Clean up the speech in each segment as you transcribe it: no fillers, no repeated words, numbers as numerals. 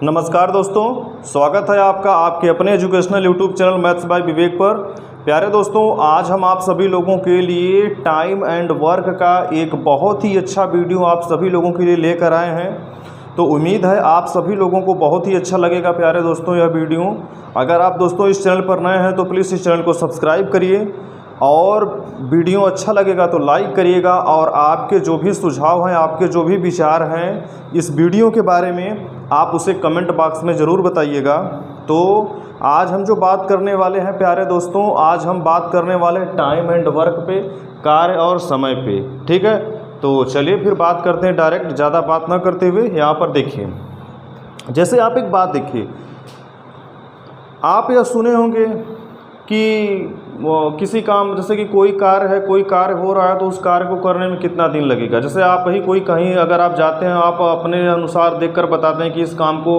नमस्कार दोस्तों, स्वागत है आपका आपके अपने educational YouTube channel maths by Vivek पर। प्यारे दोस्तों, आज हम आप सभी लोगों के लिए टाइम एंड वर्क का एक बहुत ही अच्छा वीडियो आप सभी लोगों के लिए लेकर आए हैं। तो उम्मीद है आप सभी लोगों को बहुत ही अच्छा लगेगा। प्यारे दोस्तों, यह वीडियो अगर आप दोस्तों इस चैनल पर नए हैं तो प्लीज़ इस चैनल को सब्सक्राइब करिए और वीडियो अच्छा लगेगा तो लाइक करिएगा। और आपके जो भी सुझाव हैं, आपके जो भी विचार हैं इस वीडियो के बारे में, आप उसे कमेंट बॉक्स में ज़रूर बताइएगा। तो आज हम जो बात करने वाले हैं प्यारे दोस्तों, आज हम बात करने वाले टाइम एंड वर्क पे, कार्य और समय पे। ठीक है, तो चलिए फिर बात करते हैं डायरेक्ट, ज़्यादा बात ना करते हुए। यहाँ पर देखिए, जैसे आप एक बात देखिए, आप यह सुने होंगे कि किसी काम, जैसे कि कोई कार्य है, कोई कार्य हो रहा है तो उस कार्य को करने में कितना दिन लगेगा। जैसे आप ही कोई कहीं अगर आप जाते हैं, आप अपने अनुसार देखकर बताते हैं कि इस काम को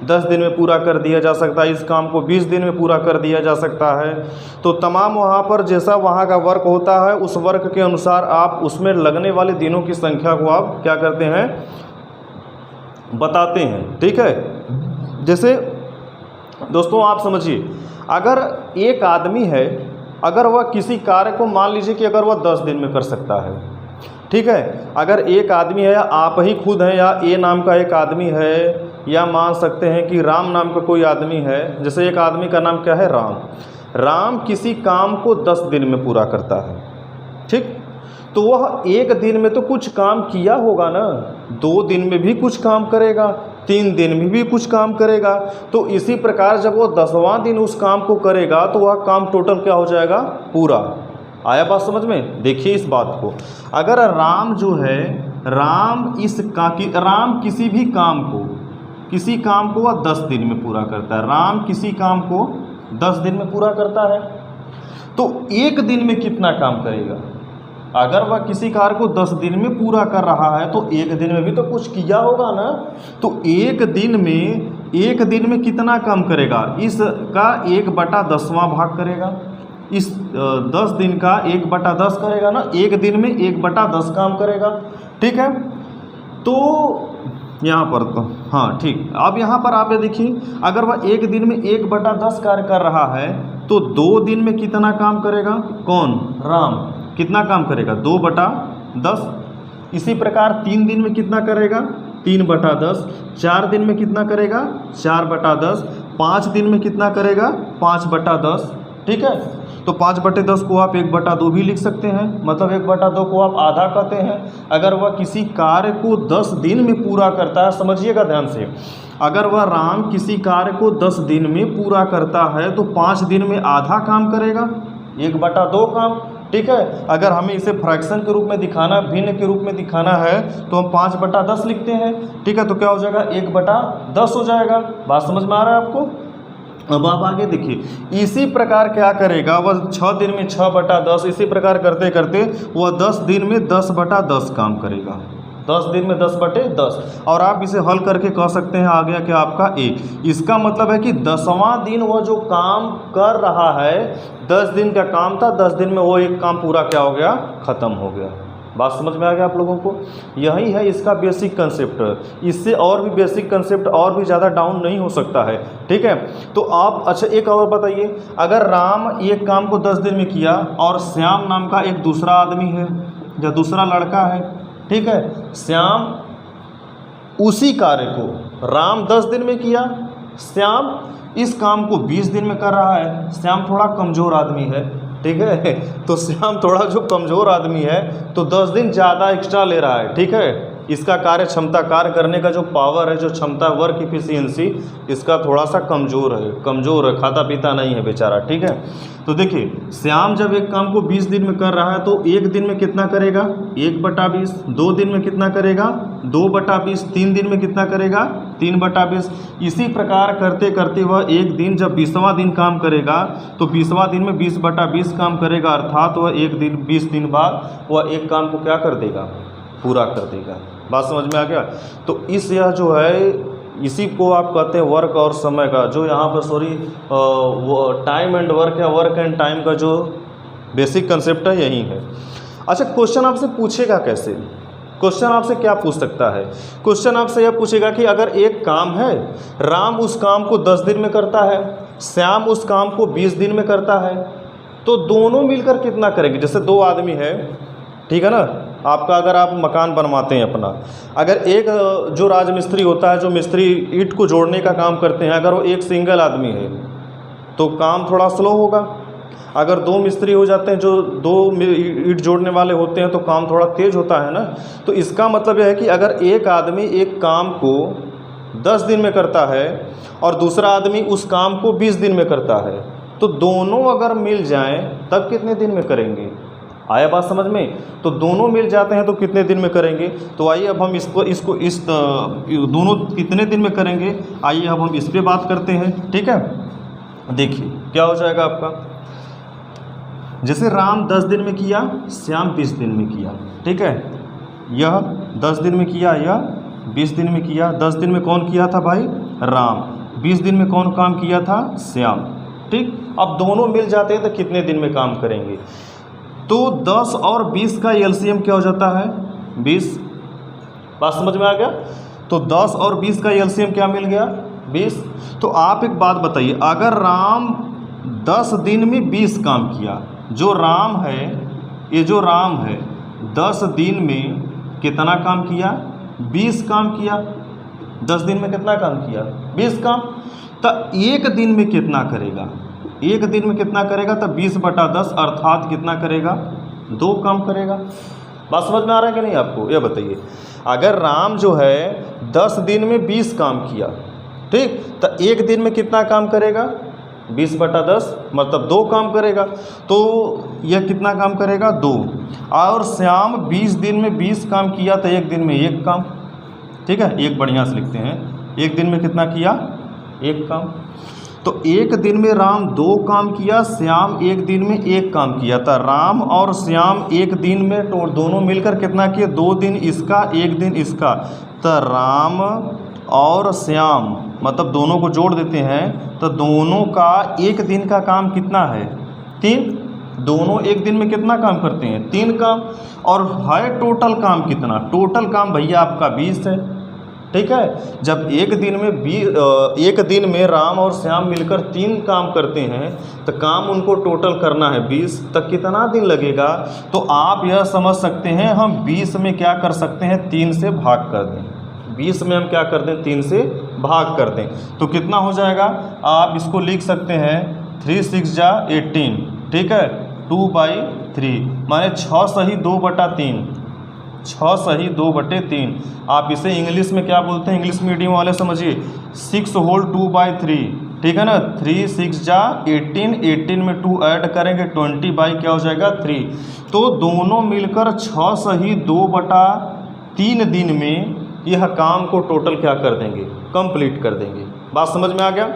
10 दिन में पूरा कर दिया जा सकता है, इस काम को 20 दिन में पूरा कर दिया जा सकता है। तो तमाम वहाँ पर जैसा वहाँ का वर्क होता है, उस वर्क के अनुसार आप उसमें लगने वाले दिनों की संख्या को आप क्या करते हैं, बताते हैं। ठीक है, जैसे दोस्तों आप समझिए, अगर एक आदमी है, अगर वह किसी कार्य को, मान लीजिए कि अगर वह 10 दिन में कर सकता है, ठीक है, अगर एक आदमी है, आप ही खुद हैं, या ए नाम का एक आदमी है, या मान सकते हैं कि राम नाम का कोई आदमी है। जैसे एक आदमी का नाम क्या है, राम। राम किसी काम को 10 दिन में पूरा करता है, ठीक, तो वह एक दिन में तो कुछ काम किया होगा ना, 2 दिन में भी कुछ काम करेगा, 3 दिन में भी कुछ काम करेगा। तो इसी प्रकार जब वो 10वां दिन उस काम को करेगा तो वह काम टोटल क्या हो जाएगा, पूरा। आया बात समझ में? देखिए इस बात को, अगर राम जो है, राम किसी भी काम को, किसी काम को वह 10 दिन में पूरा करता है। राम किसी काम को 10 दिन में पूरा करता है, तो एक दिन में कितना काम करेगा? अगर वह किसी कार्य को 10 दिन में पूरा कर रहा है तो एक दिन में भी तो कुछ किया होगा ना। तो एक दिन में कितना काम करेगा? इसका 1/10वां भाग करेगा, इस 10 दिन का 1/10 करेगा ना, एक दिन में 1/10 काम करेगा। ठीक है, तो यहाँ पर तो हाँ ठीक। अब यहाँ पर आप ये देखिए, अगर वह एक दिन में 1/10 कार्य कर रहा है तो 2 दिन में कितना काम करेगा? कौन? राम। कितना काम करेगा? 2/10। इसी प्रकार 3 दिन में कितना करेगा? 3/10। 4 दिन में कितना करेगा? 4/10। 5 दिन में कितना करेगा? 5/10। ठीक है, तो 5/10 को आप 1/2 भी लिख सकते हैं, मतलब 1/2 को आप आधा कहते हैं। अगर वह किसी कार्य को 10 दिन में पूरा करता है, समझिएगा ध्यान से, अगर वह राम किसी कार्य को 10 दिन में पूरा करता है तो 5 दिन में आधा काम करेगा, 1/2 काम। ठीक है, अगर हमें इसे फ्रैक्शन के रूप में दिखाना, भिन्न के रूप में दिखाना है तो हम 5/10 लिखते हैं। ठीक है, तो क्या हो जाएगा? 1/10 हो जाएगा। बात समझ में आ रहा है आपको? अब आप आगे देखिए, इसी प्रकार क्या करेगा वह 6 दिन में 6/10, इसी प्रकार करते करते वह 10 दिन में 10/10 काम करेगा, 10 दिन में 10/10। और आप इसे हल करके कह सकते हैं, आ गया क्या आपका 1। इसका मतलब है कि 10वां दिन वह जो काम कर रहा है, 10 दिन का काम था, 10 दिन में वो एक काम पूरा क्या हो गया, ख़त्म हो गया। बात समझ में आ गया आप लोगों को? यही है इसका बेसिक कंसेप्ट। इससे और भी बेसिक कंसेप्ट और भी ज़्यादा डाउन नहीं हो सकता है। ठीक है, तो आप अच्छा एक और बताइए, अगर राम एक काम को 10 दिन में किया और श्याम नाम का एक दूसरा आदमी है या दूसरा लड़का है, ठीक है, श्याम उसी कार्य को राम 10 दिन में किया, श्याम इस काम को 20 दिन में कर रहा है। श्याम थोड़ा कमज़ोर आदमी है, ठीक है, तो श्याम थोड़ा जो कमज़ोर आदमी है तो 10 दिन ज़्यादा एक्स्ट्रा ले रहा है। ठीक है, इसका कार्य क्षमता, कार्य करने का जो पावर है, जो क्षमता, वर्क इफिशियंसी, इसका थोड़ा सा कमज़ोर है, खाता पीता नहीं है बेचारा। ठीक है, तो देखिए, श्याम जब एक काम को 20 दिन में कर रहा है तो एक दिन में कितना करेगा? 1/20। 2 दिन में कितना करेगा? 2/20। 3 दिन में कितना करेगा? 3/20। इसी प्रकार करते करते वह एक दिन जब 20वां दिन काम करेगा तो 20वां दिन में 20/20 काम करेगा, अर्थात वह एक दिन 20 दिन बाद वह एक काम को क्या कर देगा? पूरा कर देगा। बात समझ में आ गया? तो यह जो है, इसी को आप कहते हैं वर्क और समय का, जो यहाँ पर वो टाइम एंड वर्क या वर्क एंड टाइम का जो बेसिक कंसेप्ट है यही है। अच्छा, क्वेश्चन आपसे पूछेगा कैसे? क्वेश्चन आपसे क्या पूछ सकता है? क्वेश्चन आपसे यह पूछेगा कि अगर एक काम है, राम उस काम को 10 दिन में करता है, श्याम उस काम को 20 दिन में करता है, तो दोनों मिलकर कितना करेंगे? जैसे दो आदमी है, ठीक है ना, आपका अगर आप मकान बनवाते हैं अपना, अगर एक जो राजमिस्त्री होता है, जो मिस्त्री ईंट को जोड़ने का काम करते हैं, अगर वो एक सिंगल आदमी है तो काम थोड़ा स्लो होगा। अगर दो मिस्त्री हो जाते हैं, जो दो ईंट जोड़ने वाले होते हैं, तो काम थोड़ा तेज होता है ना। तो इसका मतलब यह है कि अगर एक आदमी एक काम को 10 दिन में करता है और दूसरा आदमी उस काम को 20 दिन में करता है, तो दोनों अगर मिल जाएं तब कितने दिन में करेंगे? आया बात समझ में? तो दोनों मिल जाते हैं तो कितने दिन में करेंगे? तो आइए अब हम इस दोनों कितने दिन में करेंगे, आइए अब हम इस पे बात करते हैं। ठीक है, देखिए क्या हो जाएगा आपका। जैसे राम 10 दिन में किया, श्याम 20 दिन में किया, ठीक है, यह 10 दिन में किया, यह 20 दिन में किया। 10 दिन में कौन किया था भाई? राम। 20 दिन में कौन काम किया था? श्याम। ठीक, अब दोनों मिल जाते हैं तो कितने दिन में काम करेंगे? तो 10 और 20 का एलसीएम क्या हो जाता है? 20। बात समझ में आ गया? तो 10 और 20 का एलसीएम क्या मिल गया? 20। तो आप एक बात बताइए, अगर राम 10 दिन में 20 काम किया, जो राम है, ये जो राम है 10 दिन में कितना काम किया? 20 काम किया। 10 दिन में कितना काम किया? 20 काम। तो एक दिन में कितना करेगा? एक दिन में कितना करेगा? तो 20/10 अर्थात कितना करेगा? 2 काम करेगा। बात समझ में आ रहा है कि नहीं आपको? ये बताइए, अगर राम जो है 10 दिन में 20 काम किया, ठीक, तो एक दिन में कितना काम करेगा? 20/10 मतलब 2 काम करेगा। तो यह कितना काम करेगा? 2। और श्याम 20 दिन में 20 काम किया तो एक दिन में 1 काम। ठीक है, एक बढ़िया से लिखते हैं, एक दिन में कितना किया? 1 काम। तो एक दिन में राम 2 काम किया, श्याम एक दिन में 1 काम किया था। राम और श्याम एक दिन में दोनों मिलकर कितना किए? 2 दिन इसका, 1 दिन इसका। तो राम और श्याम मतलब दोनों को जोड़ देते हैं तो दोनों का एक दिन का काम कितना है? 3। दोनों एक दिन में कितना काम करते हैं? 3 काम। और है टोटल काम कितना? टोटल काम भैया आपका 20 है। ठीक है, जब एक दिन में राम और श्याम मिलकर 3 काम करते हैं तो काम उनको टोटल करना है 20, तक कितना दिन लगेगा? तो आप यह समझ सकते हैं, हम 20 में क्या कर सकते हैं? 3 से भाग कर दें। 20 में हम क्या कर दें? 3 से भाग कर दें तो कितना हो जाएगा? आप इसको लिख सकते हैं 3 6 जा 18, ठीक है, 2/3 माने 6 सही 2/3, 6 सही 2/3। आप इसे इंग्लिश में क्या बोलते हैं? इंग्लिश मीडियम वाले समझिए 6 होल 2/3, ठीक है ना। 3 6 जा 18, 18 में 2 ऐड करेंगे 20 क्या हो जाएगा? 3। तो दोनों मिलकर 6 सही 2/3 दिन में यह काम को टोटल क्या कर देंगे? कंप्लीट कर देंगे। बात समझ में आ गया?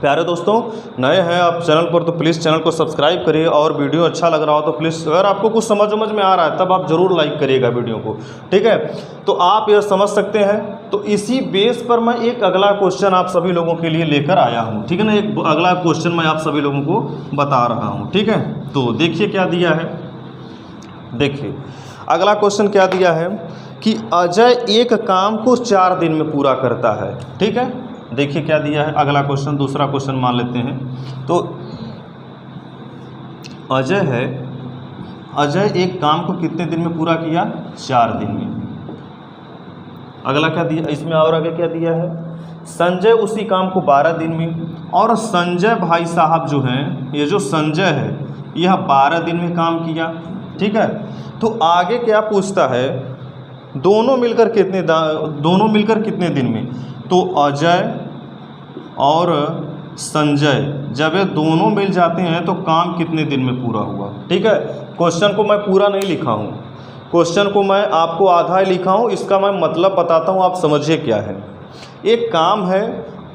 प्यारे दोस्तों, नए हैं आप चैनल पर तो प्लीज़ चैनल को सब्सक्राइब करिए, और वीडियो अच्छा लग रहा हो तो प्लीज़, अगर आपको कुछ समझ में आ रहा है तब आप ज़रूर लाइक करिएगा वीडियो को, ठीक है। तो आप यह समझ सकते हैं। तो इसी बेस पर मैं एक अगला क्वेश्चन आप सभी लोगों के लिए लेकर आया हूँ, ठीक है ना। एक अगला क्वेश्चन मैं आप सभी लोगों को बता रहा हूँ, ठीक है। तो देखिए क्या दिया है, देखिए अगला क्वेश्चन क्या दिया है कि अजय एक काम को 4 दिन में पूरा करता है, ठीक है। देखिए क्या दिया है अगला क्वेश्चन, दूसरा क्वेश्चन मान लेते हैं। तो अजय है, अजय एक काम को कितने दिन में पूरा किया? 4 दिन में। अगला क्या दिया इसमें, और आगे क्या दिया है? संजय उसी काम को 12 दिन में, और संजय भाई साहब जो हैं, ये जो संजय है यह 12 दिन में काम किया, ठीक है। तो आगे क्या पूछता है? दोनों मिलकर कितने दिन में? तो अजय और संजय जब ये दोनों मिल जाते हैं तो काम कितने दिन में पूरा हुआ, ठीक है। क्वेश्चन को मैं पूरा नहीं लिखा हूँ, क्वेश्चन को मैं आपको आधा ही लिखा हूँ, इसका मैं मतलब बताता हूँ, आप समझिए क्या है। एक काम है,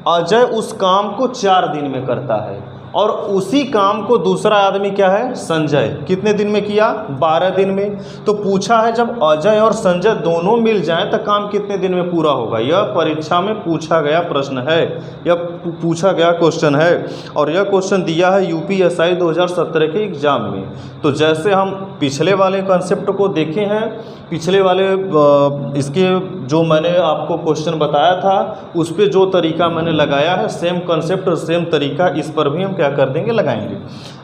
अजय उस काम को 4 दिन में करता है, और उसी काम को दूसरा आदमी क्या है? संजय कितने दिन में किया? 12 दिन में। तो पूछा है जब अजय और संजय दोनों मिल जाएं तो काम कितने दिन में पूरा होगा? यह परीक्षा में पूछा गया प्रश्न है, यह पूछा गया क्वेश्चन है और यह क्वेश्चन दिया है यूपीएसआई 2017 के एग्ज़ाम में। तो जैसे हम पिछले वाले कंसेप्ट को देखे हैं, पिछले वाले इसके जो मैंने आपको क्वेश्चन बताया था उस पर जो तरीका मैंने लगाया है, सेम कंसेप्ट और सेम तरीका इस पर भी हम क्या कर देंगे, लगाएंगे।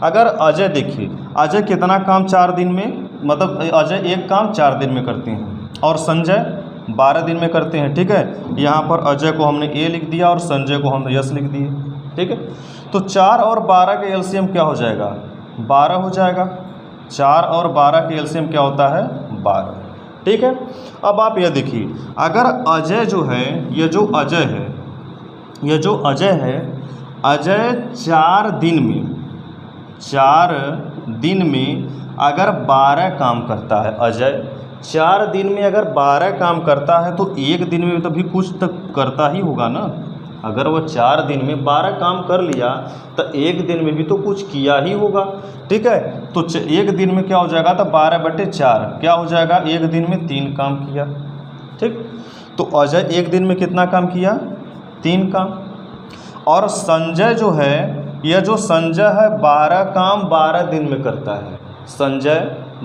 अगर अजय देखिए, अजय कितना काम 4 दिन में, मतलब अजय एक काम 4 दिन में करते हैं और संजय 12 दिन में करते हैं। ठीक है, यहाँ पर अजय को हमने ए लिख दिया और संजय को हमने यस लिख दिए। ठीक है, तो 4 और 12 के एलसीएम क्या हो जाएगा, 12 हो जाएगा। 4 और 12 के एलसीएम क्या होता है, 12। ठीक है, अब आप यह देखिए, अगर अजय जो है, ये जो अजय है, ये जो अजय है, अजय 4 दिन में अगर 12 काम करता है, अजय 4 दिन में अगर 12 काम करता है तो एक दिन में तो भी कुछ तक करता ही होगा ना। अगर वो 4 दिन में 12 काम कर लिया तो एक दिन में भी तो कुछ किया ही होगा। ठीक है, तो एक दिन में क्या हो जाएगा, तो 12/4 क्या हो जाएगा, एक दिन में 3 काम किया। ठीक, तो अजय एक दिन में कितना काम किया, 3 काम। और संजय जो है, यह जो संजय है 12 काम 12 दिन में करता है। संजय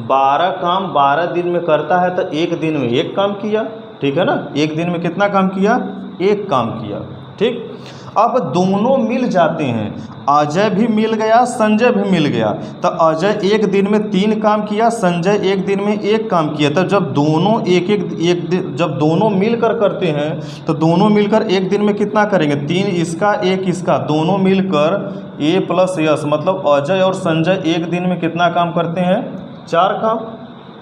12 काम 12 दिन में करता है तो एक दिन में 1 काम किया। ठीक है ना, एक दिन में कितना काम किया, 1 काम किया। ठीक, अब दोनों मिल जाते हैं, अजय भी मिल गया, संजय भी मिल गया, तो अजय एक दिन में 3 काम किया, संजय एक दिन में 1 काम किया। तो जब दोनों जब दोनों मिलकर करते हैं तो दोनों मिलकर एक दिन में कितना करेंगे, 3 इसका 1 इसका, दोनों मिलकर ए प्लस यस, मतलब अजय और संजय एक दिन में कितना काम करते हैं, 4 काम।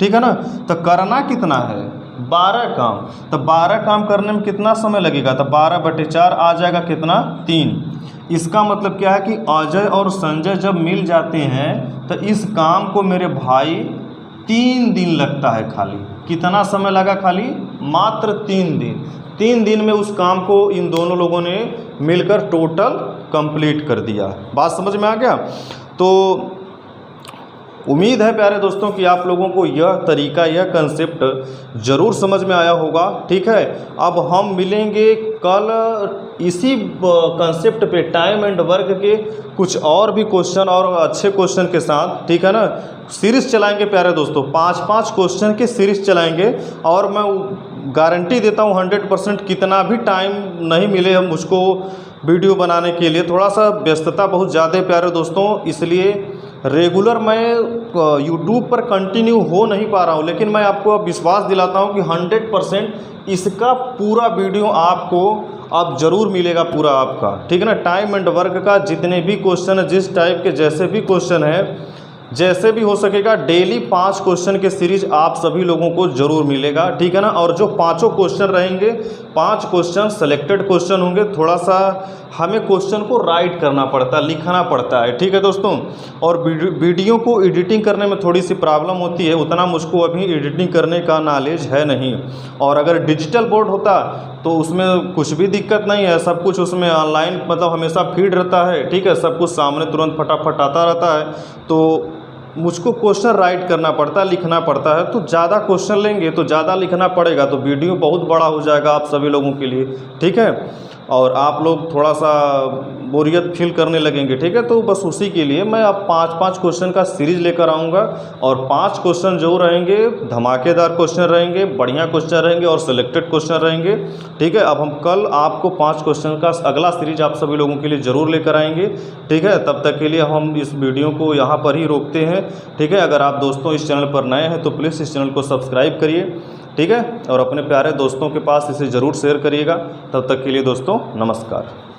ठीक है ना, तो करना कितना है, 12 काम। तो 12 काम करने में कितना समय लगेगा, तो 12/4 आ जाएगा कितना, 3। इसका मतलब क्या है कि अजय और संजय जब मिल जाते हैं तो इस काम को मेरे भाई 3 दिन लगता है खाली। कितना समय लगा, खाली मात्र 3 दिन। 3 दिन में उस काम को इन दोनों लोगों ने मिलकर टोटल कंप्लीट कर दिया। बात समझ में आ गया। तो उम्मीद है प्यारे दोस्तों कि आप लोगों को यह तरीका, यह कंसेप्ट ज़रूर समझ में आया होगा। ठीक है, अब हम मिलेंगे कल इसी कंसेप्ट पे, टाइम एंड वर्क के कुछ और भी क्वेश्चन और अच्छे क्वेश्चन के साथ। ठीक है ना, सीरीज़ चलाएंगे प्यारे दोस्तों, 5-5 क्वेश्चन की सीरीज़ चलाएंगे। और मैं गारंटी देता हूँ 100%, कितना भी टाइम नहीं मिले मुझको वीडियो बनाने के लिए, थोड़ा सा व्यस्तता बहुत ज़्यादा है प्यारे दोस्तों, इसलिए रेगुलर मैं यूट्यूब पर कंटिन्यू हो नहीं पा रहा हूँ। लेकिन मैं आपको अब विश्वास दिलाता हूँ कि 100% इसका पूरा वीडियो आपको अब ज़रूर मिलेगा पूरा आपका। ठीक है ना, टाइम एंड वर्क का जितने भी क्वेश्चन है, जिस टाइप के जैसे भी क्वेश्चन है, जैसे भी हो सकेगा डेली 5 क्वेश्चन के सीरीज आप सभी लोगों को ज़रूर मिलेगा। ठीक है ना, और जो 5 क्वेश्चन रहेंगे, 5 क्वेश्चन सेलेक्टेड क्वेश्चन होंगे। थोड़ा सा हमें क्वेश्चन को राइट करना पड़ता है, लिखना पड़ता है। ठीक है दोस्तों, और वीडियो को एडिटिंग करने में थोड़ी सी प्रॉब्लम होती है, उतना मुझको अभी एडिटिंग करने का नॉलेज है नहीं। और अगर डिजिटल बोर्ड होता तो उसमें कुछ भी दिक्कत नहीं है, सब कुछ उसमें ऑनलाइन मतलब हमेशा फीड रहता है। ठीक है, सब कुछ सामने तुरंत फटाफट आता रहता है। तो मुझको क्वेश्चन राइट करना पड़ता है, लिखना पड़ता है। तो ज़्यादा क्वेश्चन लेंगे तो ज़्यादा लिखना पड़ेगा, तो वीडियो बहुत बड़ा हो जाएगा आप सभी लोगों के लिए। ठीक है, और आप लोग थोड़ा सा बोरियत फील करने लगेंगे। ठीक है, तो बस उसी के लिए मैं अब 5-5 क्वेश्चन का सीरीज़ लेकर आऊँगा। और 5 क्वेश्चन जो रहेंगे धमाकेदार क्वेश्चन रहेंगे, बढ़िया क्वेश्चन रहेंगे और सिलेक्टेड क्वेश्चन रहेंगे। ठीक है, अब हम कल आपको 5 क्वेश्चन का अगला सीरीज आप सभी लोगों के लिए ज़रूर लेकर आएंगे। ठीक है, तब तक के लिए हम इस वीडियो को यहाँ पर ही रोकते हैं। ठीक है, अगर आप दोस्तों इस चैनल पर नए हैं तो प्लीज़ इस चैनल को सब्सक्राइब करिए। ठीक है, और अपने प्यारे दोस्तों के पास इसे ज़रूर शेयर करिएगा। तब तक के लिए दोस्तों नमस्कार।